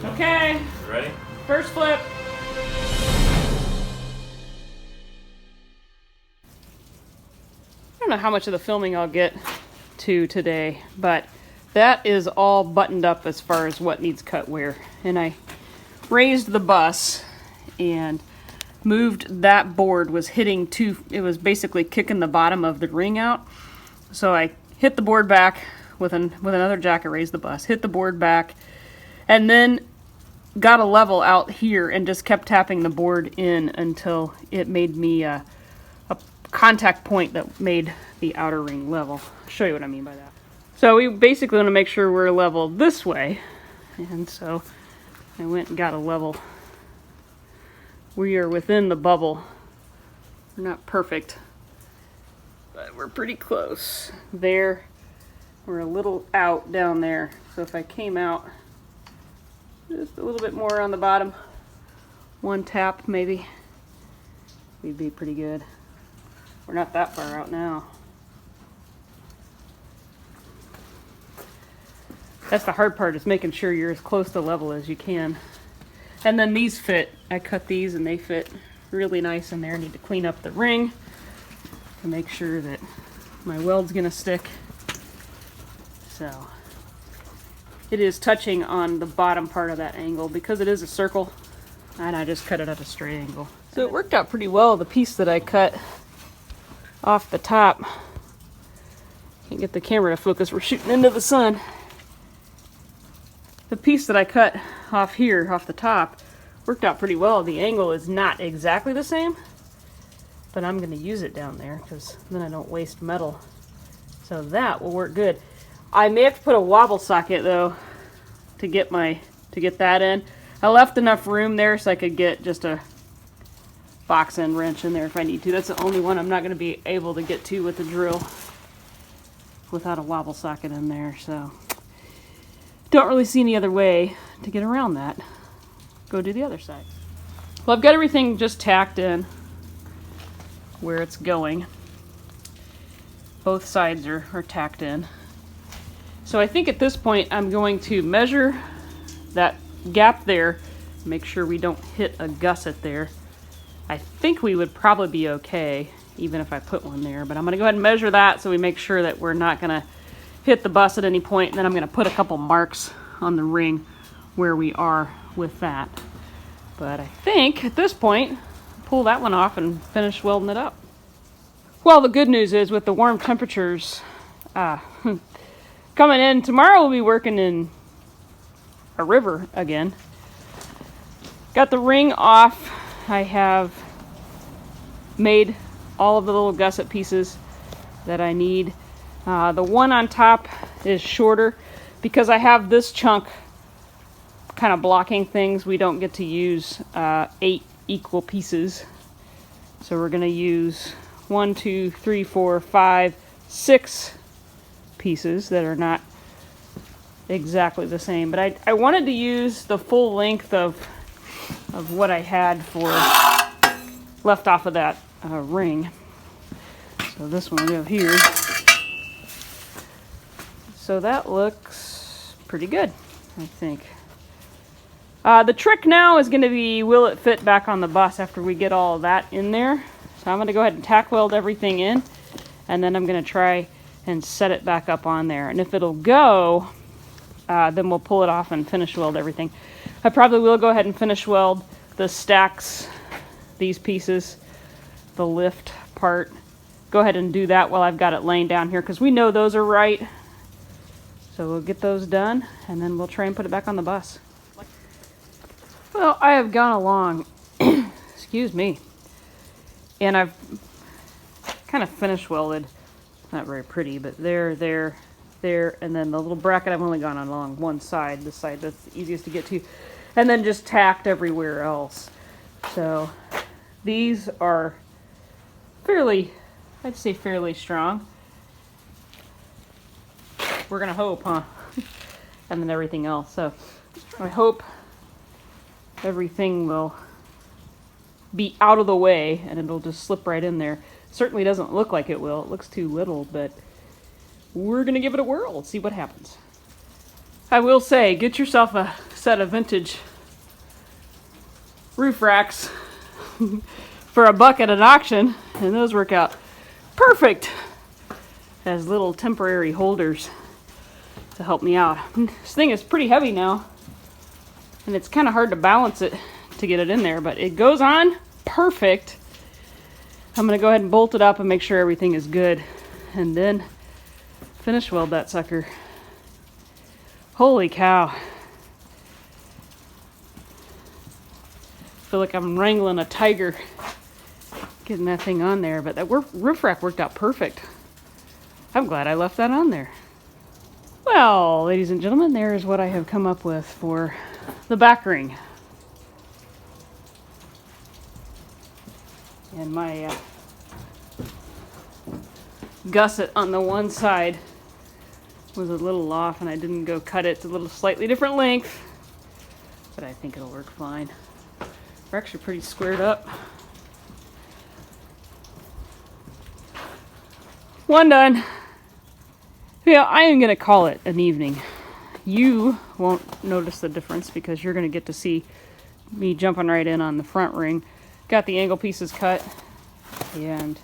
Okay. You ready? First flip. I don't know how much of the filming I'll get to today, but that is all buttoned up as far as what needs cut where. And I raised the bus and moved that board, was hitting it was basically kicking the bottom of the ring out. So I hit the board back with another jacket, raised the bus, hit the board back, and then got a level out here and just kept tapping the board in until it made me a contact point that made the outer ring level. I'll show you what I mean by that. So we basically want to make sure we're level this way, and so I went and got a level. We are within the bubble. We're not perfect, but we're pretty close. There, we're a little out down there. So if I came out just a little bit more on the bottom, one tap maybe, we'd be pretty good. We're not that far out now. That's the hard part, is making sure you're as close to level as you can. And then these fit. I cut these and they fit really nice in there. I need to clean up the ring to make sure that my weld's gonna stick. So it is touching on the bottom part of that angle because it is a circle, and I just cut it at a straight angle. So it worked out pretty well. The piece that I cut off the top, can't get the camera to focus, we're shooting into the sun. The piece that I cut off here, off the top, worked out pretty well. The angle is not exactly the same, but I'm going to use it down there because then I don't waste metal. So that will work good. I may have to put a wobble socket though to get that in. I left enough room there so I could get just a box end wrench in there if I need to. That's the only one I'm not going to be able to get to with the drill without a wobble socket in there. So don't really see any other way to get around that. Go do the other side. Well, I've got everything just tacked in where it's going. Both sides are tacked in. So I think at this point I'm going to measure that gap there, make sure we don't hit a gusset there. I think we would probably be okay even if I put one there, but I'm going to go ahead and measure that so we make sure that we're not going to hit the bus at any point, and then I'm going to put a couple marks on the ring where we are with that. But I think at this point, pull that one off and finish welding it up. Well, the good news is with the warm temperatures coming in, tomorrow we'll be working in a river again. Got the ring off. I have made all of the little gusset pieces that I need. The one on top is shorter because I have this chunk kind of blocking things. We don't get to use 8 equal pieces. So we're going to use 1, 2, 3, 4, 5, 6 pieces that are not exactly the same. But I wanted to use the full length of what I had for left off of that ring. So this one we have here. So that looks pretty good, I think. The trick now is going to be, will it fit back on the bus after we get all of that in there? So I'm going to go ahead and tack weld everything in, and then I'm going to try and set it back up on there. And if it'll go, then we'll pull it off and finish weld everything. I probably will go ahead and finish weld the stacks, these pieces, the lift part. Go ahead and do that while I've got it laying down here, because we know those are right. So we'll get those done, and then we'll try and put it back on the bus. Well, I have gone along, excuse me, and I've kind of finish welded, not very pretty, but there, and then the little bracket I've only gone along one side, this side that's the easiest to get to, and then just tacked everywhere else. So these are fairly, I'd say fairly strong. We're gonna hope, huh? And then everything else. So I hope everything will be out of the way and it'll just slip right in there. Certainly doesn't look like it will. It looks too little, but we're gonna give it a whirl. See what happens. I will say, get yourself a set of vintage roof racks for $1 at an auction, and those work out perfect as little temporary holders to help me out. This thing is pretty heavy now, and it's kind of hard to balance it to get it in there, but it goes on perfect. I'm going to go ahead and bolt it up and make sure everything is good, and then finish weld that sucker. Holy cow. I feel like I'm wrangling a tiger getting that thing on there, but that roof rack worked out perfect. I'm glad I left that on there. Well, ladies and gentlemen, there is what I have come up with for the back ring. And my gusset on the one side was a little off, and I didn't go cut it. It's a little slightly different length, but I think it'll work fine. We're actually pretty squared up. One done. Yeah, I am going to call it an evening. You won't notice the difference because you're going to get to see me jumping right in on the front ring. Got the angle pieces cut, and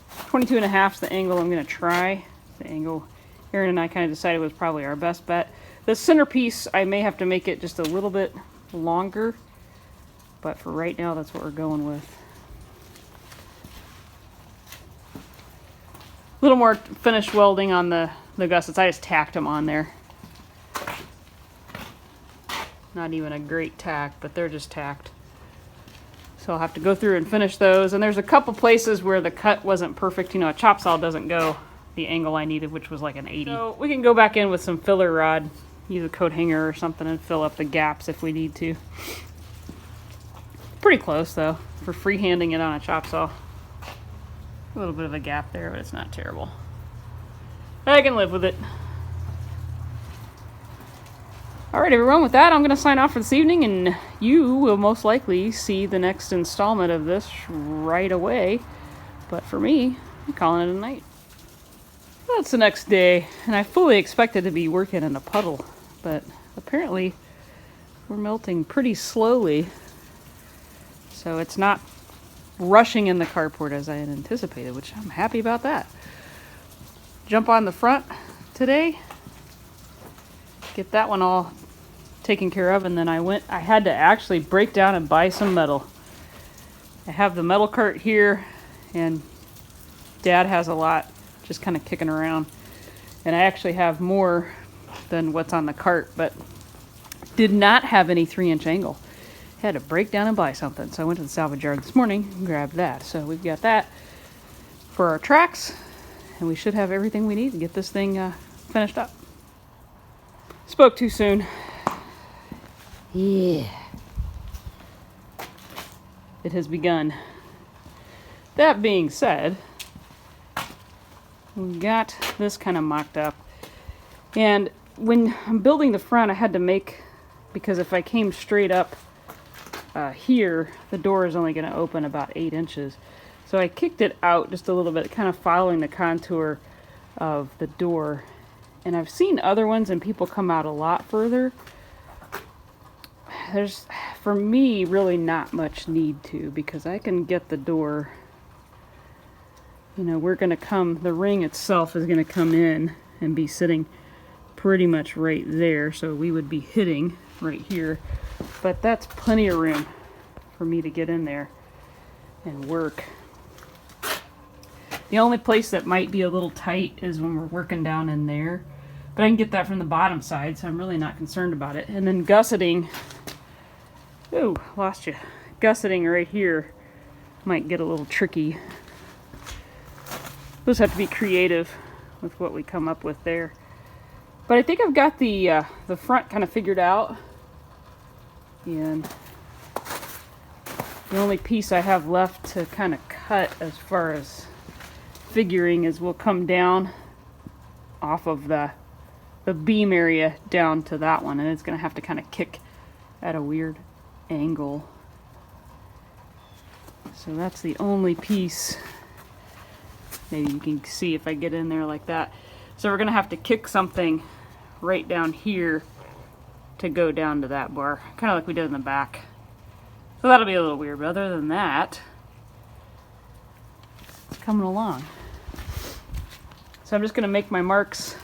22.5 is the angle I'm going to try. The angle Aaron and I kind of decided was probably our best bet. The centerpiece, I may have to make it just a little bit longer, but for right now, that's what we're going with. A little more finished welding on the gussets. I just tacked them on there. Not even a great tack, but they're just tacked. So I'll have to go through and finish those. And there's a couple places where the cut wasn't perfect. You know, a chop saw doesn't go the angle I needed, which was like an 80. So we can go back in with some filler rod, use a coat hanger or something, and fill up the gaps if we need to. Pretty close though for freehanding it on a chop saw. A little bit of a gap there, but it's not terrible. I can live with it. Alright everyone, with that I'm going to sign off for this evening, and you will most likely see the next installment of this right away. But for me, I'm calling it a night. Well, it's the next day, and I fully expected to be working in a puddle, but apparently we're melting pretty slowly, so it's not rushing in the carport as I had anticipated, which I'm happy about that. Jump on the front today, get that one all taken care of, and then I had to actually break down and buy some metal. I have the metal cart here, and Dad has a lot just kind of kicking around, and I actually have more than what's on the cart, but did not have any 3-inch angle. Had to break down and buy something, so I went to the salvage yard this morning and grabbed that. So we've got that for our tracks, and we should have everything we need to get this thing finished up. Spoke too soon. Yeah. It has begun. That being said, we got this kind of mocked up, and when I'm building the front, I had to make, because if I came straight up here, the door is only going to open about 8 inches. So I kicked it out just a little bit, kind of following the contour of the door. And I've seen other ones and people come out a lot further. There's, for me, really not much need to, because I can get the door, you know, we're going to come, the ring itself is going to come in and be sitting pretty much right there. So we would be hitting right here. But that's plenty of room for me to get in there and work. The only place that might be a little tight is when we're working down in there, but I can get that from the bottom side, so I'm really not concerned about it. And then gusseting, ooh, lost you. Gusseting right here might get a little tricky. We'll just have to be creative with what we come up with there. But I think I've got the front kind of figured out. And the only piece I have left to kind of cut as far as figuring is we'll come down off of the beam area down to that one, and it's going to have to kind of kick at a weird angle. So that's the only piece. Maybe you can see if I get in there like that. So we're going to have to kick something right down here to go down to that bar, kind of like we did in the back. So that'll be a little weird, but other than that, it's coming along. So I'm just going to make my marks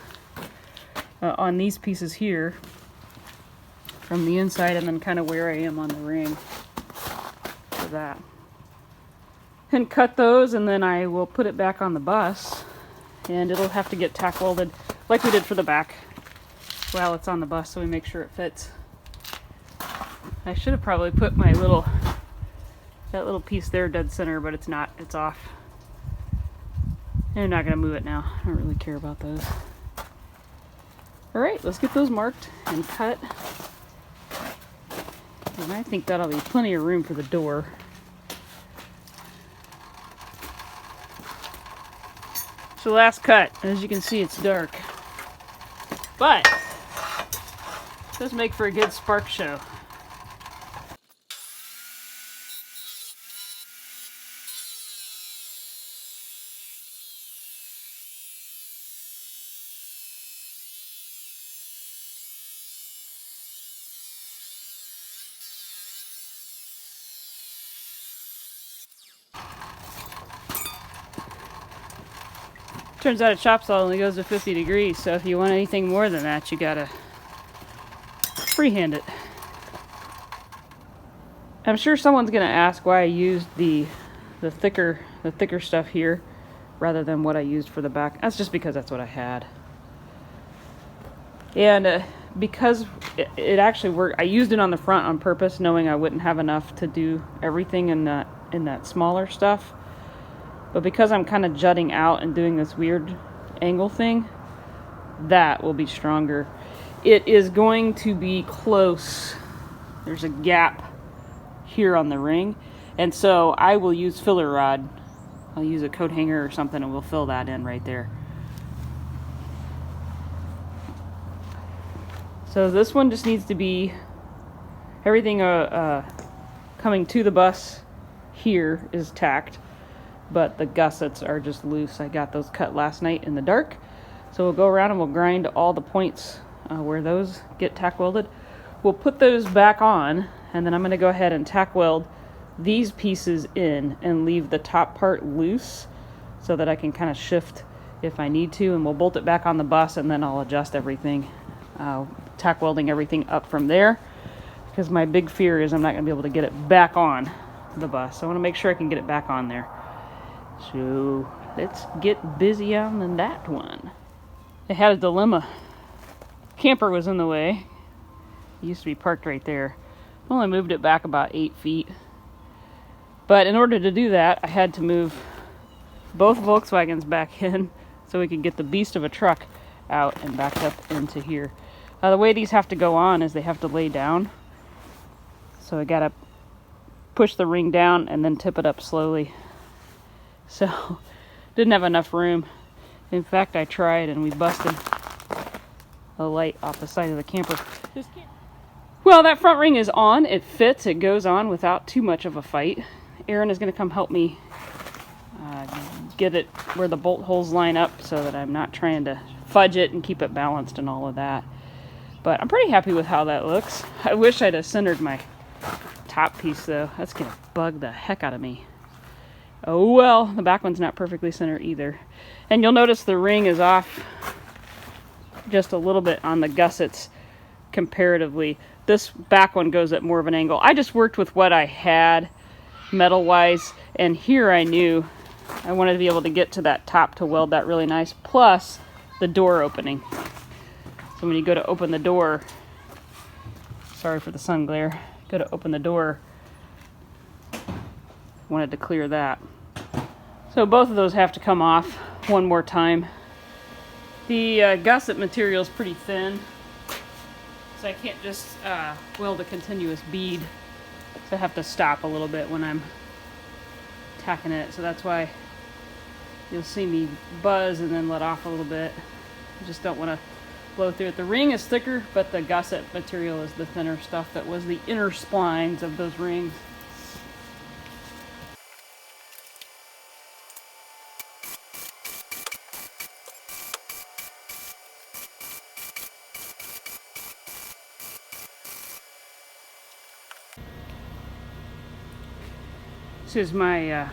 on these pieces here from the inside, and then kind of where I am on the ring for that. And cut those, and then I will put it back on the bus, and it'll have to get tack welded like we did for the back while it's on the bus, so we make sure it fits. I should have probably put my that little piece there dead center, but it's not. It's off. I'm not going to move it now. I don't really care about those. Alright, let's get those marked and cut. And I think that'll be plenty of room for the door. So last cut, as you can see, it's dark. But it does make for a good spark show. Turns out a chop saw only goes to 50 degrees, so if you want anything more than that, you gotta freehand it. I'm sure someone's gonna ask why I used the thicker stuff here rather than what I used for the back. That's just because that's what I had. And because it actually worked, I used it on the front on purpose, knowing I wouldn't have enough to do everything in that smaller stuff. But because I'm kind of jutting out and doing this weird angle thing, that will be stronger. It is going to be close. There's a gap here on the ring, and so I will use filler rod. I'll use a coat hanger or something, and we'll fill that in right there. So this one just needs to be everything coming to the bus here is tacked, but the gussets are just loose. I got those cut last night in the dark, so we'll go around and we'll grind all the points where those get tack welded. We'll put those back on, and then I'm going to go ahead and tack weld these pieces in and leave the top part loose so that I can kind of shift if I need to, and we'll bolt it back on the bus, and then I'll adjust everything, tack welding everything up from there, because my big fear is I'm not going to be able to get it back on the bus. So I want to make sure I can get it back on there. So let's get busy on that one. I had a dilemma. Camper was in the way. It used to be parked right there. I only moved it back about 8 feet. But in order to do that, I had to move both Volkswagens back in so we could get the beast of a truck out and back up into here. The way these have to go on is they have to lay down. So I gotta push the ring down and then tip it up slowly. So didn't have enough room. In fact, I tried and we busted a light off the side of the camper. Well, that front ring is on. It fits. It goes on without too much of a fight. Aaron is going to come help me get it where the bolt holes line up so that I'm not trying to fudge it and keep it balanced and all of that. But I'm pretty happy with how that looks. I wish I'd have centered my top piece though. That's going to bug the heck out of me. Oh well, the back one's not perfectly centered either. And you'll notice the ring is off just a little bit on the gussets comparatively. This back one goes at more of an angle. I just worked with what I had metal wise, and here I knew I wanted to be able to get to that top to weld that really nice, plus the door opening. So when you go to open the door, sorry for the sun glare, go to open the door, wanted to clear that. So both of those have to come off one more time. The gusset material is pretty thin, so I can't just weld a continuous bead. So I have to stop a little bit when I'm tacking it. So that's why you'll see me buzz and then let off a little bit. I just don't want to blow through it. The ring is thicker, but the gusset material is the thinner stuff that was the inner splines of those rings. This is my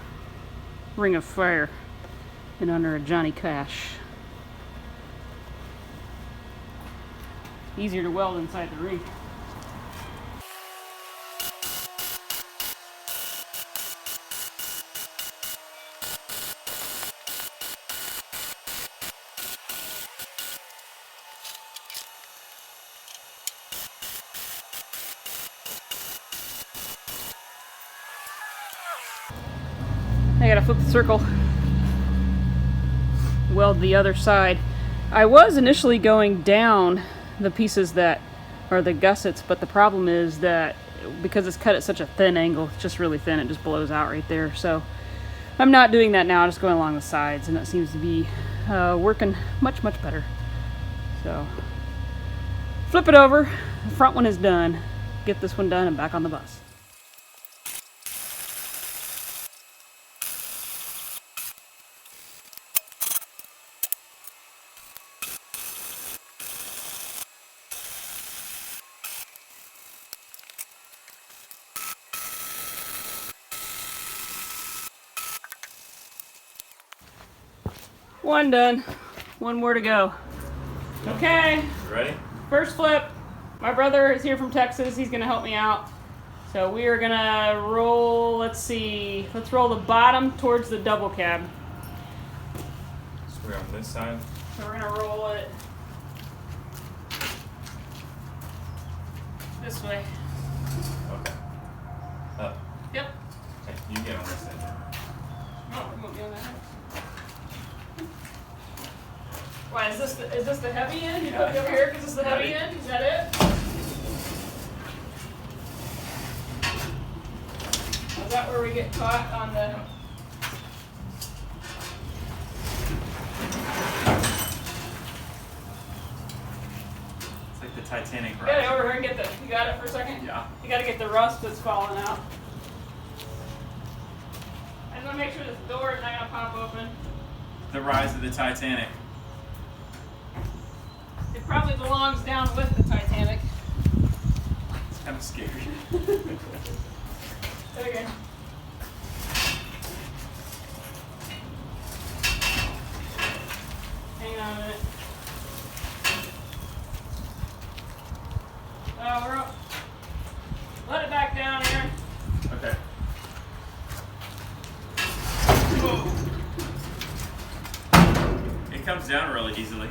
ring of fire in honor of Johnny Cash. Easier to weld inside the ring. I gotta flip the circle, weld the other side. I was initially going down the pieces that are the gussets, but the problem is that because it's cut at such a thin angle, it's just really thin, it just blows out right there. So I'm not doing that now, I'm just going along the sides, and that seems to be working much better. So flip it over, the front one is done. Get this one done and back on the bus. One done. One more to go. Okay. You ready? First flip. My brother is here from Texas. He's going to help me out. So we are going to roll, let's see. Let's roll the bottom towards the double cab. So we're on this side. So we're going to roll it this way. Okay. Up. Yep. Okay, you get on this side. Oh, we won't be on that. Why, is this the heavy end? You put it over here because it's the heavy end? Is that it? Is that where we get caught on the... It's like the Titanic You gotta ride. go over here and get the... You got it for a second? Yeah. You gotta get the rust that's falling out. I just want to make sure this door is not gonna pop open. The rise of the Titanic. It probably belongs down with the Titanic. It's kind of scary. Okay. Hang on a minute. Oh, we're up. Let it back down here. Okay. It comes down really easily.